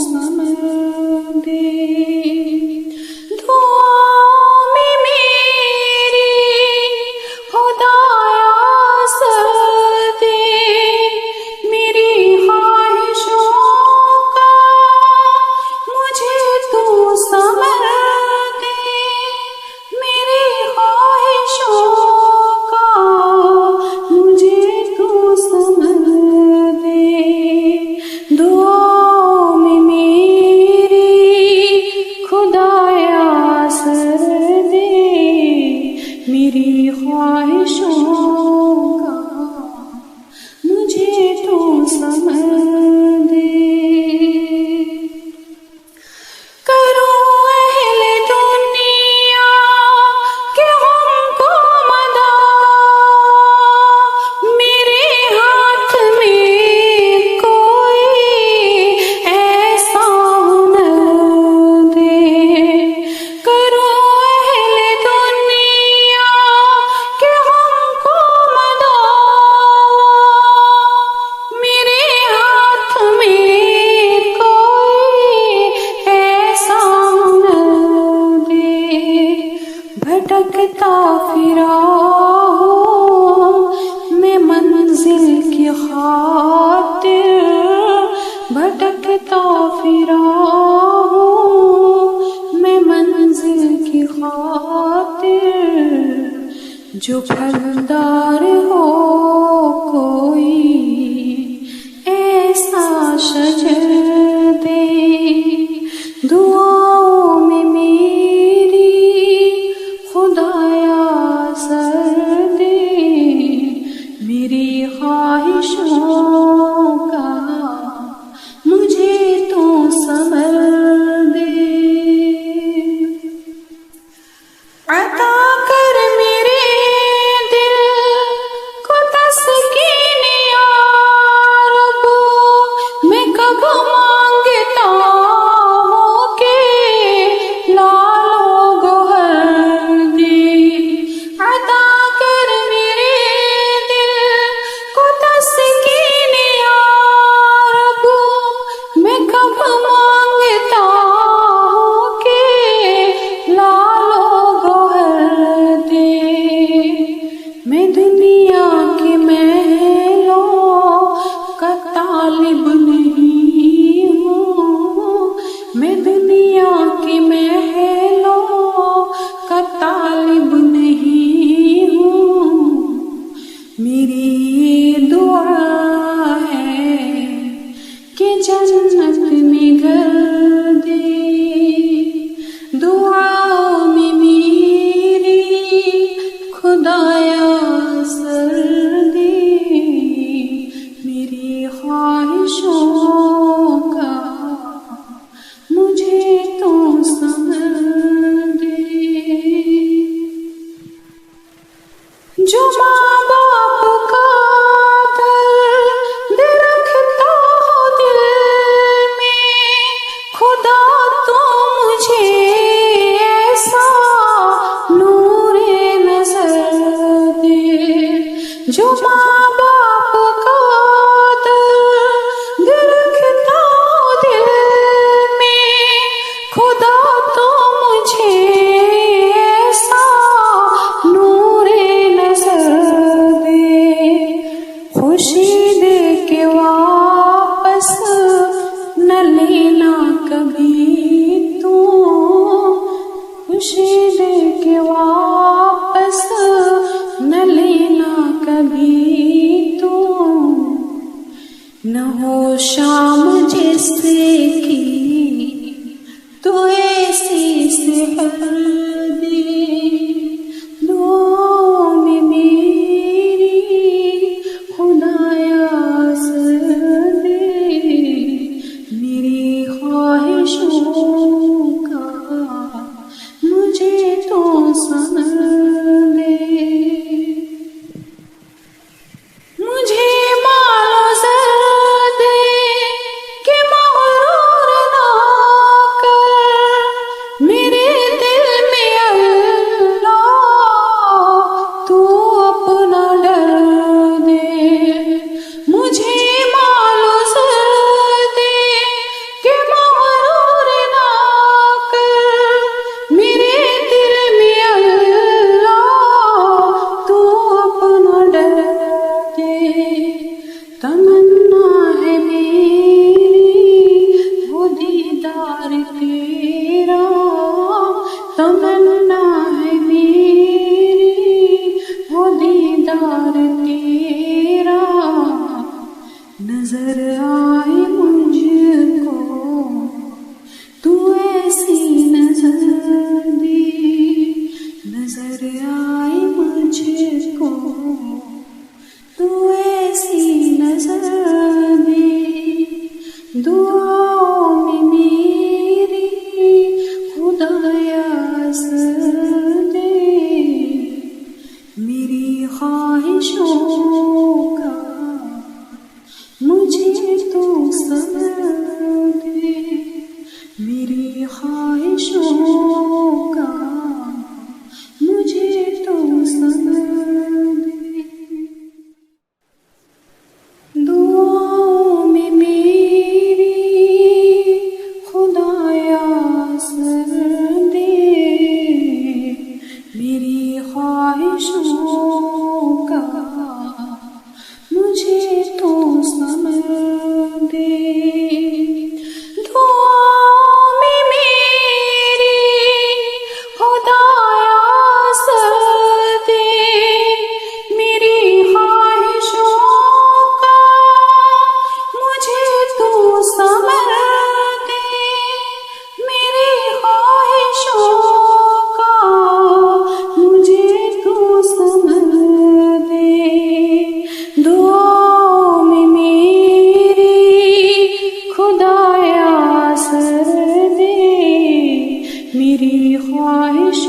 समझ दे। दुआओं में मेरी खुदाया असर दे, मेरी ख्वाहिशों का मुझे तू समझ दे, मेरी ख्वाहिशों का मुझे तू समझ दे। दुआओं में मेरी खुदाया असर दे, मेरी ख्वाहिशों का मुझे तू समझ दे। करो अहले दुनिया के हमको मदा, मेरे हाथ में कोई ऐसा हुनर दे। करो अहले दुनिया के हमको मदा, मेरे हाथ में कोई ऐसा हुनर दे। भटकता फिरा हूँ मैं मंजिल की खातिर, भटकता फिरा हूँ मैं मंजिल की खातिर। जो फलदार हो कोई ऐसा शजर दे। दुआओं में मेरी खुदाया असर दे, मेरी ख्वाहिशों का मुझे तू समझ दे। अता कर मेरे दिल को तस्कीन या रब, मैं कब मांगता हूँ कि लालो गोहर दे। अता कर मेरे दिल को तस्कीन या रब, मैं कब मांगता हूँ कि लालो गोहर दे। मैं दुनिया के महलों का तालिब नहीं हूँ, मैं दुनिया के महलों का तालिब नहीं हूँ। मेरी ये दुआ है कि जन्नत में घर दे। दुआओं में मेरी खुदाया असर दे, मेरी ख्वाहिशों का मुझे तू समझ दे। जो माँ बाप का दर्द रखता हो दिल में, खुदा तो मुझे ऐसा नूरे नजर दे। जो माँ बाप का दर्द रखता हो दिल में, खुदा तो मुझे ऐसा नूरे नजर दे। खुशी दे के वापस न लेना कभी तू, खुशी दे के वापस न लेना कभी तू। न हो शाम जिससे की तू ऐसी सेहर दे। दुआओं में मेरी खुदाया असर दे, मेरी ख्वाहिशों का मुझे तो समझ दे। मुझे मालो जर दे कि मगरूर ना कर, मेरे दिल में दुआओं में मेरी खुदाया असर दे, मेरी ख्वाहिशों का मुझे तो सबर दे, मेरी ख्वाहिशों का मुझे तो सबर दे। दुआओं में मेरी खुदाया असर दे, मेरी ख्वाहिशों का मुझे तो सबर दे। दुआओं में मेरी खुदाया असर दे, मेरी ख्वाहिशों का मुझे तो सबर दे, मेरी ख्वाहिशों का मुझे तो सबर दे। दुआओं में मेरी खुदाया असर दे, मेरी ख्वाहिश